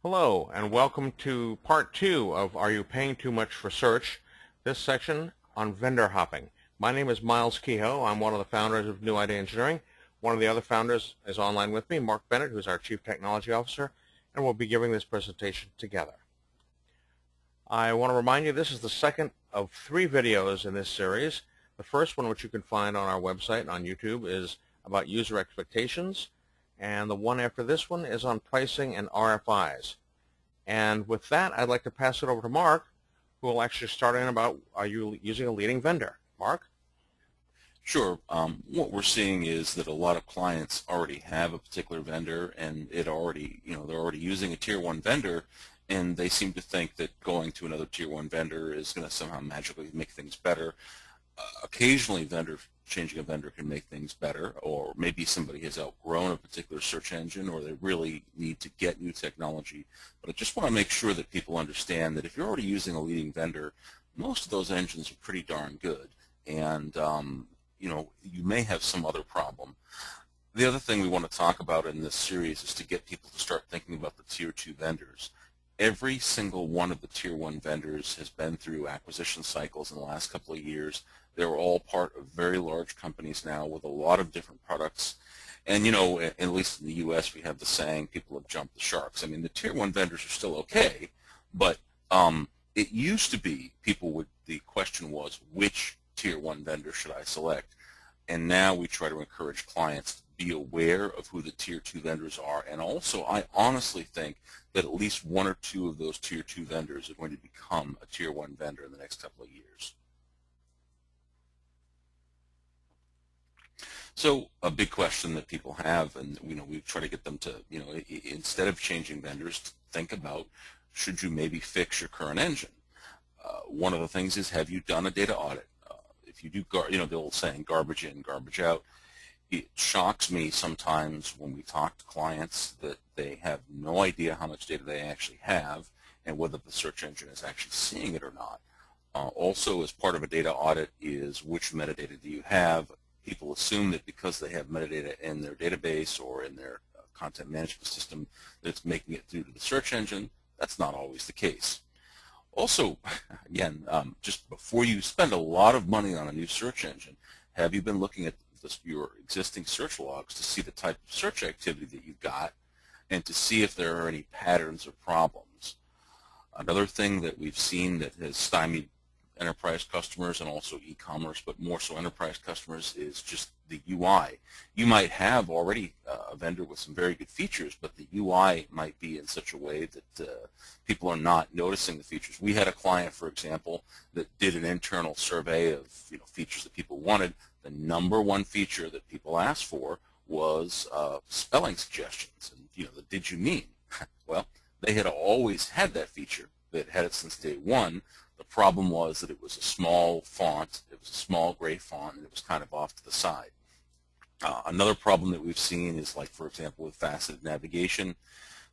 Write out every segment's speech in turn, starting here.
Hello, and welcome to part two of Are You Paying Too Much for Search? This section on vendor hopping. My name is Miles Kehoe. I'm one of the founders of New Idea Engineering. One of the other founders is online with me, Mark Bennett, who's our Chief Technology Officer, and we'll be giving this presentation together. I want to remind you this is the second of three videos in this series. The first one, which you can find on our website and on YouTube, is about user expectations. And the one after this one is on pricing and RFIs. And with that, I'd like to pass it over to Mark, who will actually start in about, are you using a leading vendor? Mark? Sure. What we're seeing is that a lot of clients already have a particular vendor, and they're already using a tier one vendor, and they seem to think that going to another tier one vendor is going to somehow magically make things better. Occasionally, changing a vendor can make things better, or maybe somebody has outgrown a particular search engine, or they really need to get new technology. But I just want to make sure that people understand that if you're already using a leading vendor, most of those engines are pretty darn good, and you may have some other problem. The other thing we want to talk about in this series is to get people to start thinking about the tier two vendors. Every single one of the tier one vendors has been through acquisition cycles in the last couple of years. They're all part of very large companies now with a lot of different products. And at least in the US, we have the saying, people have jumped the sharks. I mean, the tier one vendors are still okay, but it used to be the question was, which tier one vendor should I select? And now we try to encourage clients to be aware of who the tier two vendors are. And also, I honestly think that at least one or two of those tier two vendors are going to become a tier one vendor in the next couple of years. So a big question that people have, and we try to get them to, instead of changing vendors, think about, should you maybe fix your current engine? One of the things is, have you done a data audit? If you do, the old saying, garbage in, garbage out. It shocks me sometimes when we talk to clients that they have no idea how much data they actually have and whether the search engine is actually seeing it or not. Also, as part of a data audit is, which metadata do you have? People assume that because they have metadata in their database or in their content management system that it's making it through to the search engine. That's not always the case. Also, again, just before you spend a lot of money on a new search engine, have you been looking at your existing search logs to see the type of search activity that you've got and to see if there are any patterns or problems? Another thing that we've seen that has stymied enterprise customers and also e-commerce, but more so enterprise customers, is just the UI. You might have already a vendor with some very good features, but the UI might be in such a way that people are not noticing the features. We had a client, for example, that did an internal survey of features that people wanted. The number one feature that people asked for was spelling suggestions, and the did you mean? Well, they had always had that feature. They had it since day one. The problem was that it was a small font, it was a small gray font, and it was kind of off to the side. Another problem that we've seen is, like, for example, with faceted navigation.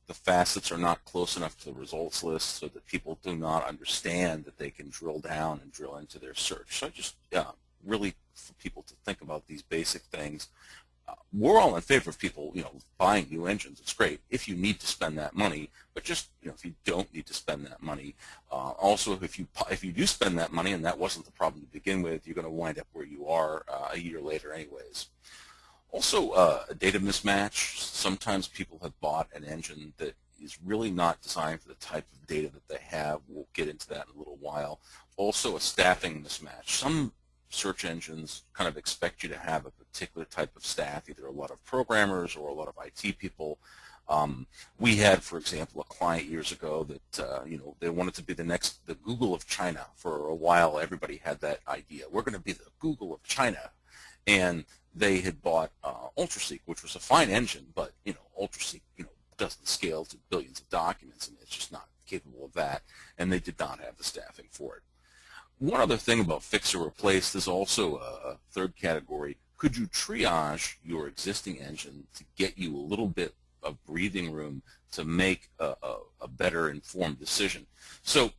The facets are not close enough to the results list so that people do not understand that they can drill down and drill into their search. So I just really for people to think about these basic things. We're all in favor of people, buying new engines. It's great if you need to spend that money, but just, if you don't need to spend that money. Also, if you do spend that money and that wasn't the problem to begin with, you're going to wind up where you are a year later anyways. Also, a data mismatch. Sometimes people have bought an engine that is really not designed for the type of data that they have. We'll get into that in a little while. Also, a staffing mismatch. Some search engines kind of expect you to have a particular type of staff, either a lot of programmers or a lot of IT people. We had, for example, a client years ago that they wanted to be the Google of China. For a while, everybody had that idea. We're going to be the Google of China, and they had bought UltraSeek, which was a fine engine, but UltraSeek doesn't scale to billions of documents, and it's just not capable of that, and they did not have the staffing for it. One other thing about fix or replace, there's also a third category. Could you triage your existing engine to get you a little bit of breathing room to make a better informed decision? So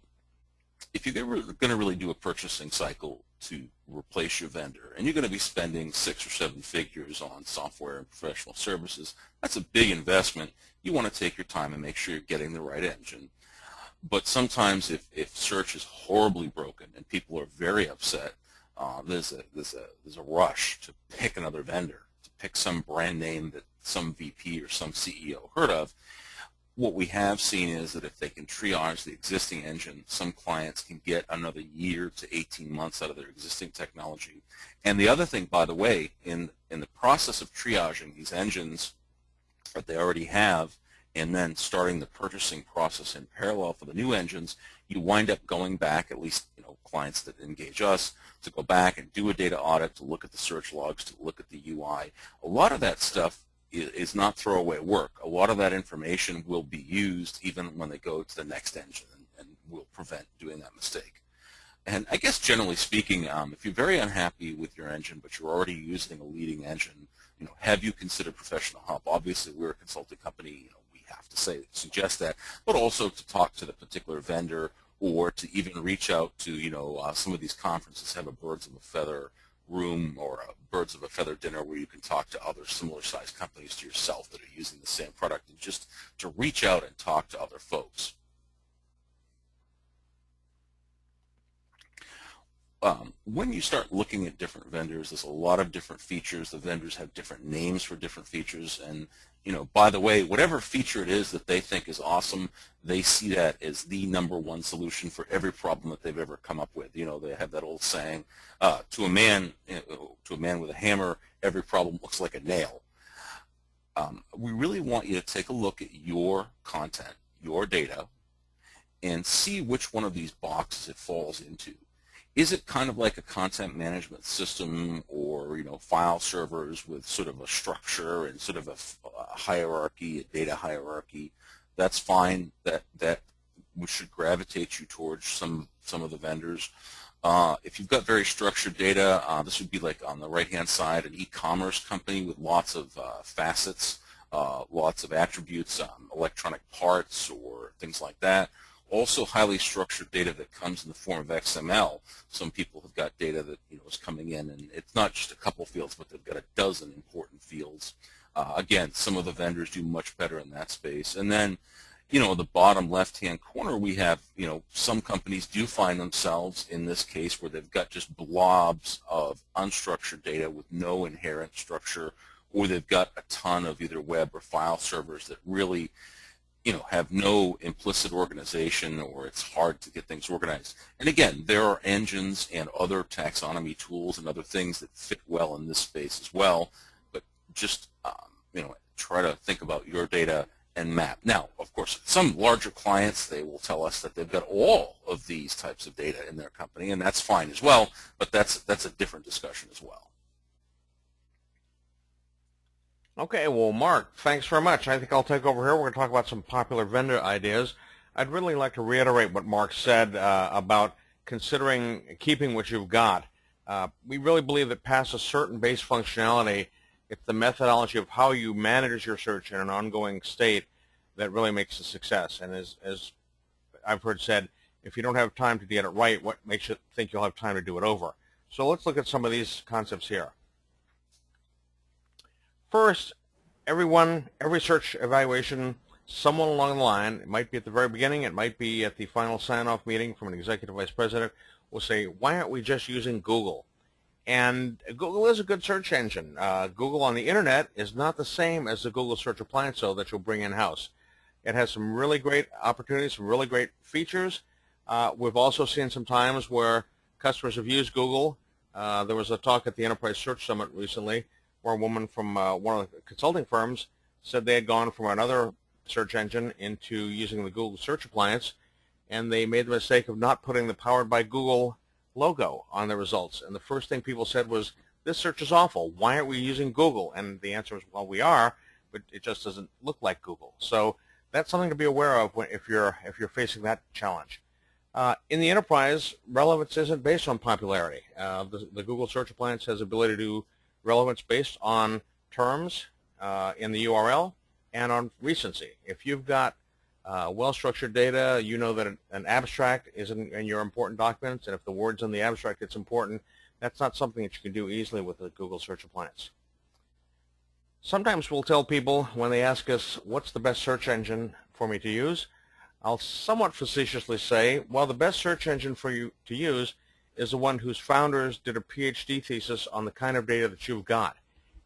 if you're going to really do a purchasing cycle, to replace your vendor, and you're going to be spending 6 or 7 figures on software and professional services, that's a big investment. You want to take your time and make sure you're getting the right engine. But sometimes if search is horribly broken and people are very upset, there's a rush to pick another vendor, to pick some brand name that some VP or some CEO heard of. What we have seen is that if they can triage the existing engine, some clients can get another year to 18 months out of their existing technology. And the other thing, by the way, in the process of triaging these engines that they already have, and then starting the purchasing process in parallel for the new engines, you wind up going back, at least clients that engage us, to go back and do a data audit, to look at the search logs, to look at the UI. A lot of that stuff is not throwaway work. A lot of that information will be used even when they go to the next engine, and will prevent doing that mistake. And I guess generally speaking, if you're very unhappy with your engine, but you're already using a leading engine, have you considered professional help? Obviously, we're a consulting company. We have to suggest that, but also to talk to the particular vendor, or to even reach out to some of these conferences have a birds of a feather room or a birds of a feather dinner where you can talk to other similar sized companies to yourself that are using the same product, and just to reach out and talk to other folks. When you start looking at different vendors, there's a lot of different features. The vendors have different names for different features, and by the way, whatever feature it is that they think is awesome, they see that as the #1 solution for every problem that they've ever come up with. They have that old saying, to a man with a hammer, every problem looks like a nail. We really want you to take a look at your content, your data, and see which one of these boxes it falls into. Is it kind of like a content management system, or file servers with sort of a structure and sort of a hierarchy, a data hierarchy? That's fine. That should gravitate you towards some of the vendors. If you've got very structured data, this would be like on the right-hand side, an e-commerce company with lots of facets, lots of attributes, electronic parts or things like that. Also highly structured data that comes in the form of XML. Some people have got data that is coming in, and it's not just a couple fields, but they've got a dozen important fields. Again, some of the vendors do much better in that space. And then, the bottom left-hand corner, we have, some companies do find themselves in this case where they've got just blobs of unstructured data with no inherent structure, or they've got a ton of either web or file servers that really have no implicit organization, or it's hard to get things organized. And again, there are engines and other taxonomy tools and other things that fit well in this space as well, but just try to think about your data and map. Now, of course, some larger clients, they will tell us that they've got all of these types of data in their company, and that's fine as well, but that's a different discussion as well. Okay, well, Mark, thanks very much. I think I'll take over here. We're going to talk about some popular vendor ideas. I'd really like to reiterate what Mark said about considering keeping what you've got. We really believe that past a certain base functionality, it's the methodology of how you manage your search in an ongoing state that really makes a success. And as I've heard said, if you don't have time to get it right, what makes you think you'll have time to do it over? So let's look at some of these concepts here. First, every search evaluation, someone along the line, it might be at the very beginning, it might be at the final sign-off meeting from an executive vice president, will say, why aren't we just using Google? And Google is a good search engine. Google on the internet is not the same as the Google search appliance, though, that you'll bring in-house. It has some really great opportunities, some really great features. We've also seen some times where customers have used Google. There was a talk at the Enterprise Search Summit recently where a woman from one of the consulting firms said they had gone from another search engine into using the Google search appliance, and they made the mistake of not putting the Powered by Google logo on the results. And the first thing people said was, this search is awful. Why aren't we using Google? And the answer is, well, we are, but it just doesn't look like Google. So that's something to be aware of if you're facing that challenge. In the enterprise, relevance isn't based on popularity. The Google search appliance has the ability to do relevance based on terms in the URL and on recency. If you've got Well-structured data, you know that an abstract is in your important documents, and if the word's in the abstract, it's important. That's not something that you can do easily with a Google search appliance. Sometimes we'll tell people when they ask us, what's the best search engine for me to use? I'll somewhat facetiously say, well, the best search engine for you to use is the one whose founders did a PhD thesis on the kind of data that you've got.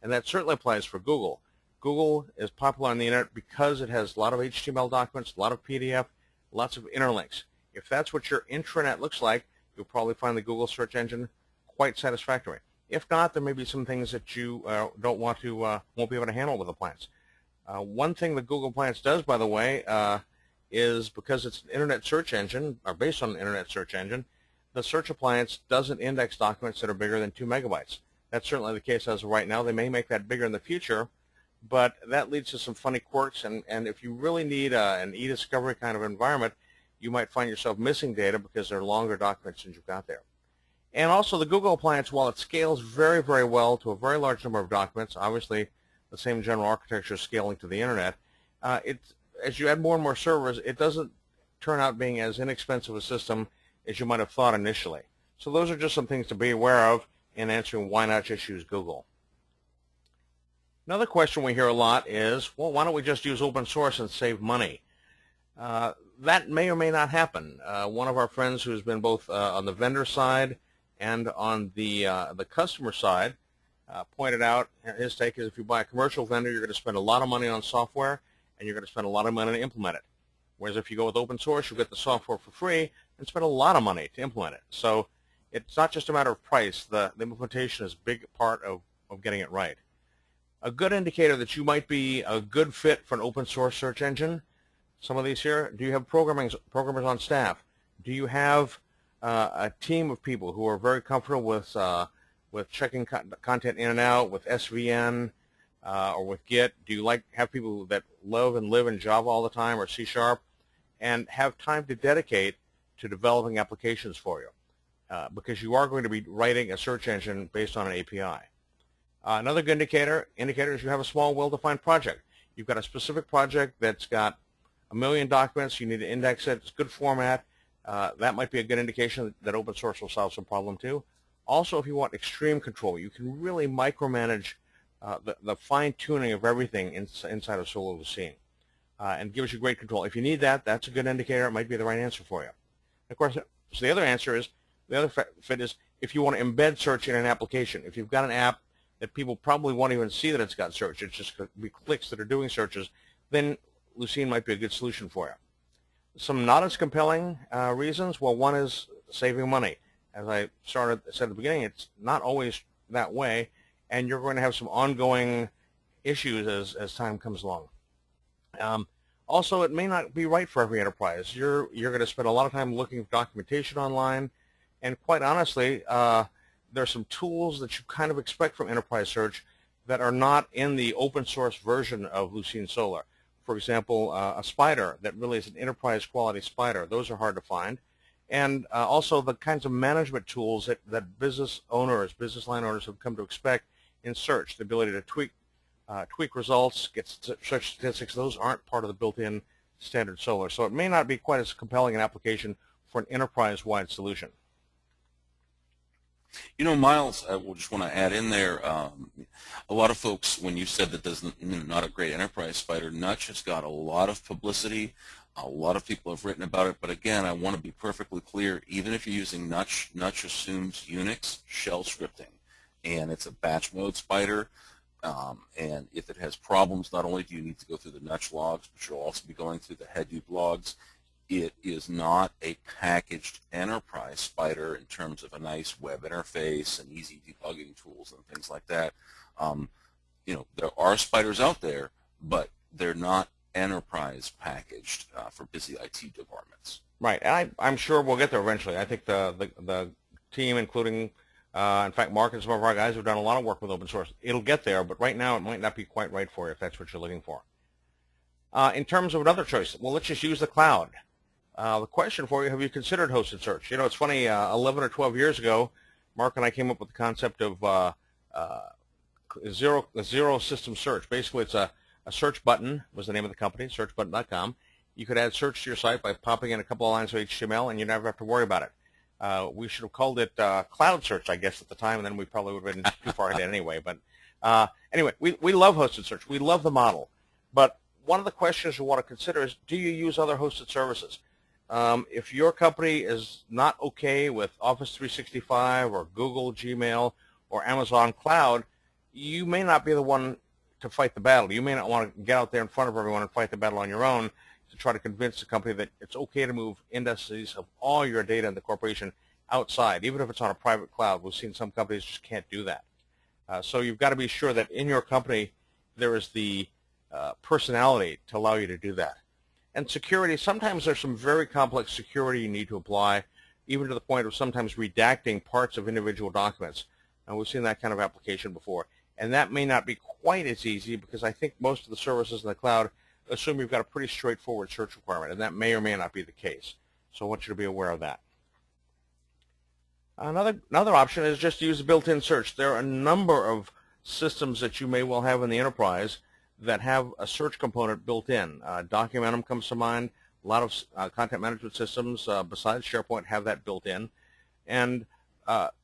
And that certainly applies for Google. Google is popular on the internet because it has a lot of HTML documents, a lot of PDF, lots of interlinks. If that's what your intranet looks like, you'll probably find the Google search engine quite satisfactory. If not, there may be some things that you won't be able to handle with appliance. One thing the Google appliance does, by the way, is because it's an internet search engine, or based on an internet search engine, the search appliance doesn't index documents that are bigger than 2 megabytes. That's certainly the case as of right now. They may make that bigger in the future, but that leads to some funny quirks, and if you really need an e-discovery kind of environment, you might find yourself missing data because they're longer documents than you've got there. And also the Google appliance, while it scales very, very well to a very large number of documents, obviously the same general architecture is scaling to the internet, as you add more and more servers, it doesn't turn out being as inexpensive a system as you might have thought initially. So those are just some things to be aware of in answering why not just use Google. Another question we hear a lot is, well, why don't we just use open source and save money? That may or may not happen. One of our friends who's been both on the vendor side and on the customer side pointed out, his take is if you buy a commercial vendor, you're going to spend a lot of money on software and you're going to spend a lot of money to implement it. Whereas if you go with open source, you'll get the software for free and spend a lot of money to implement it. So it's not just a matter of price. The implementation is a big part of getting it right. A good indicator that you might be a good fit for an open source search engine, some of these here, do you have programmers on staff? Do you have a team of people who are very comfortable with checking content in and out, with SVN or with Git? Do you have people that love and live in Java all the time or C#, and have time to dedicate to developing applications for you? Because you are going to be writing a search engine based on an API. Another good indicator is you have a small, well-defined project. You've got a specific project that's got 1 million documents. You need to index it. It's good format. That might be a good indication that open source will solve some problem too. Also, if you want extreme control, you can really micromanage the fine-tuning of everything inside of Solo Lucene, and gives you great control. If you need that, that's a good indicator. It might be the right answer for you. Of course, so the other fit is if you want to embed search in an application. If you've got an app that people probably won't even see that it's got search, it's just going to be clicks that are doing searches, then Lucene might be a good solution for you. Some not as compelling reasons, well, one is saving money. As I said at the beginning, it's not always that way, and you're going to have some ongoing issues as time comes along. Also, it may not be right for every enterprise. You're going to spend a lot of time looking for documentation online, and quite honestly, there are some tools that you kind of expect from enterprise search that are not in the open source version of Lucene Solar. For example, a spider that really is an enterprise quality spider. Those are hard to find. And also the kinds of management tools that business line owners have come to expect in search, the ability to tweak results, get search statistics. Those aren't part of the built-in standard Solar. So it may not be quite as compelling an application for an enterprise-wide solution. You know, Miles, I just want to add in there, a lot of folks, when you said that there's not a great enterprise spider, Nutch has got a lot of publicity. A lot of people have written about it, but again, I want to be perfectly clear. Even if you're using Nutch, Nutch assumes Unix shell scripting, and it's a batch mode spider. And if it has problems, not only do you need to go through the Nutch logs, but you'll also be going through the Hadoop logs. It is not a packaged enterprise spider in terms of a nice web interface and easy debugging tools and things like that. You know, there are spiders out there, but they're not enterprise packaged for busy IT departments. Right, and I'm sure we'll get there eventually. I think the team, including, in fact, Mark and some of our guys have done a lot of work with open source. It'll get there, but right now it might not be quite right for you if that's what you're looking for. In terms of another choice, well, let's just use the cloud. The question for you, have you considered hosted search? You know, it's funny, 11 or 12 years ago, Mark and I came up with the concept of zero system search. Basically, it's a search button was the name of the company, searchbutton.com. You could add search to your site by popping in a couple of lines of HTML, and you never have to worry about it. We should have called it cloud search, I guess, at the time, and then we probably would have been too far ahead anyway. But anyway, we love hosted search. We love the model. But one of the questions you want to consider is, do you use other hosted services? If your company is not okay with Office 365 or Google, Gmail, or Amazon Cloud, you may not be the one to fight the battle. You may not want to get out there in front of everyone and fight the battle on your own to try to convince the company that it's okay to move indices of all your data in the corporation outside, even if it's on a private cloud. We've seen some companies just can't do that. So you've got to be sure that in your company there is the personality to allow you to do that. And security, sometimes there's some very complex security you need to apply, even to the point of sometimes redacting parts of individual documents. And we've seen that kind of application before. And that may not be quite as easy, because I think most of the services in the cloud assume you've got a pretty straightforward search requirement, and that may or may not be the case. So I want you to be aware of that. Another option is just to use a built-in search. There are a number of systems that you may well have in the enterprise that have a search component built in. Documentum comes to mind. A lot of content management systems besides SharePoint have that built in. And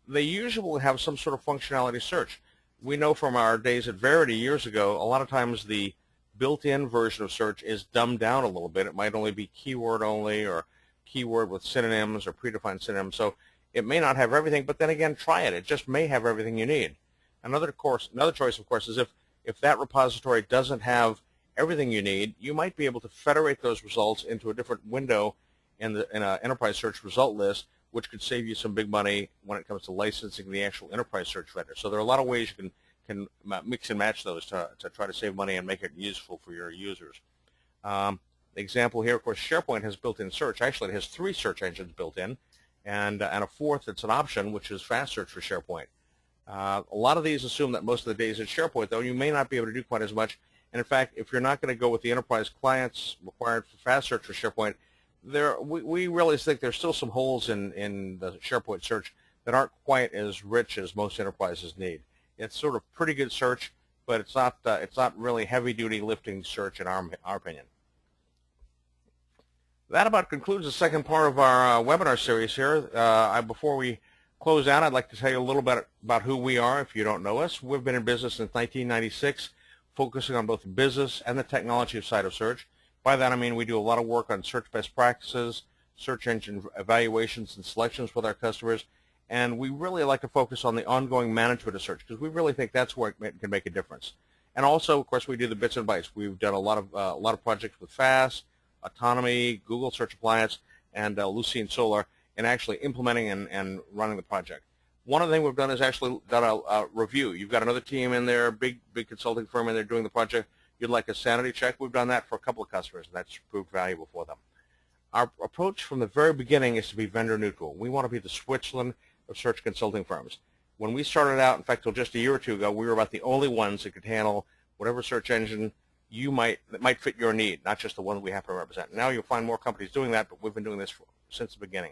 they usually have some sort of functionality search. We know from our days at Verity years ago, a lot of times the built-in version of search is dumbed down a little bit. It might only be keyword only, or keyword with synonyms or predefined synonyms. So it may not have everything, but then again, try it. It just may have everything you need. Another choice, of course, is if that repository doesn't have everything you need, you might be able to federate those results into a different window in an enterprise search result list, which could save you some big money when it comes to licensing the actual enterprise search vendor. So there are a lot of ways you can mix and match those to try to save money and make it useful for your users. The example here, of course, SharePoint has built-in search. Actually, it has 3 search engines built in, and a 4th that's an option, which is fast search for SharePoint. A lot of these assume that most of the data is in SharePoint, though you may not be able to do quite as much. And in fact, if you're not going to go with the enterprise clients required for fast search for SharePoint, we really think there's still some holes in the SharePoint search that aren't quite as rich as most enterprises need. It's sort of pretty good search, but it's not really heavy-duty lifting search in our opinion. That about concludes the second part of our webinar series here. Before we close out, I'd like to tell you a little bit about who we are if you don't know us. We've been in business since 1996, focusing on both the business and the technology side of search. By that I mean we do a lot of work on search best practices, search engine evaluations and selections with our customers, and we really like to focus on the ongoing management of search, because we really think that's where it can make a difference. And also, of course, we do the bits and bytes. We've done a lot of projects with FAST, Autonomy, Google Search Appliance, and Lucene Solar, and actually implementing and running the project. One of the things we've done is actually done a review. You've got another team in there, big consulting firm in there doing the project. You'd like a sanity check. We've done that for a couple of customers, and that's proved valuable for them. Our approach from the very beginning is to be vendor neutral. We want to be the Switzerland of search consulting firms. When we started out, in fact, till just a year or two ago, we were about the only ones that could handle whatever search engine that might fit your need, not just the one that we happen to represent. Now you'll find more companies doing that, but we've been doing this since the beginning.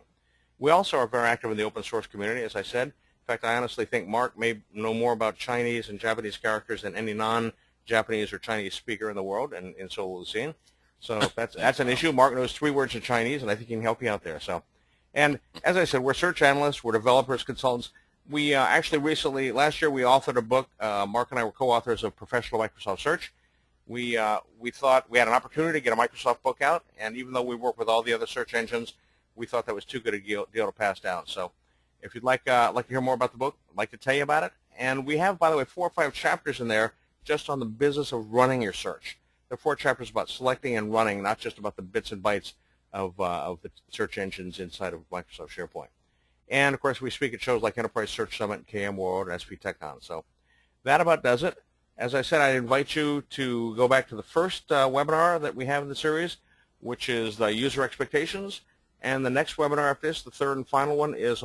We also are very active in the open source community, as I said. In fact, I honestly think Mark may know more about Chinese and Japanese characters than any non-Japanese or Chinese speaker in the world, and so will Lucene. So if that's an issue. Mark knows 3 words in Chinese, and I think he can help you out there. So, and as I said, we're search analysts, we're developers, consultants. We actually recently, last year, we authored a book. Mark and I were co-authors of Professional Microsoft Search. We thought we had an opportunity to get a Microsoft book out, and even though we work with all the other search engines, we thought that was too good a deal to pass down. So if you'd like to hear more about the book, I'd like to tell you about it. And we have, by the way, 4 or 5 chapters in there just on the business of running your search. There are 4 chapters about selecting and running, not just about the bits and bytes of the search engines inside of Microsoft SharePoint. And, of course, we speak at shows like Enterprise Search Summit, KM World, and SP TechCon. So that about does it. As I said, I invite you to go back to the first webinar that we have in the series, which is the user expectations. And the next webinar after this, the third and final one, is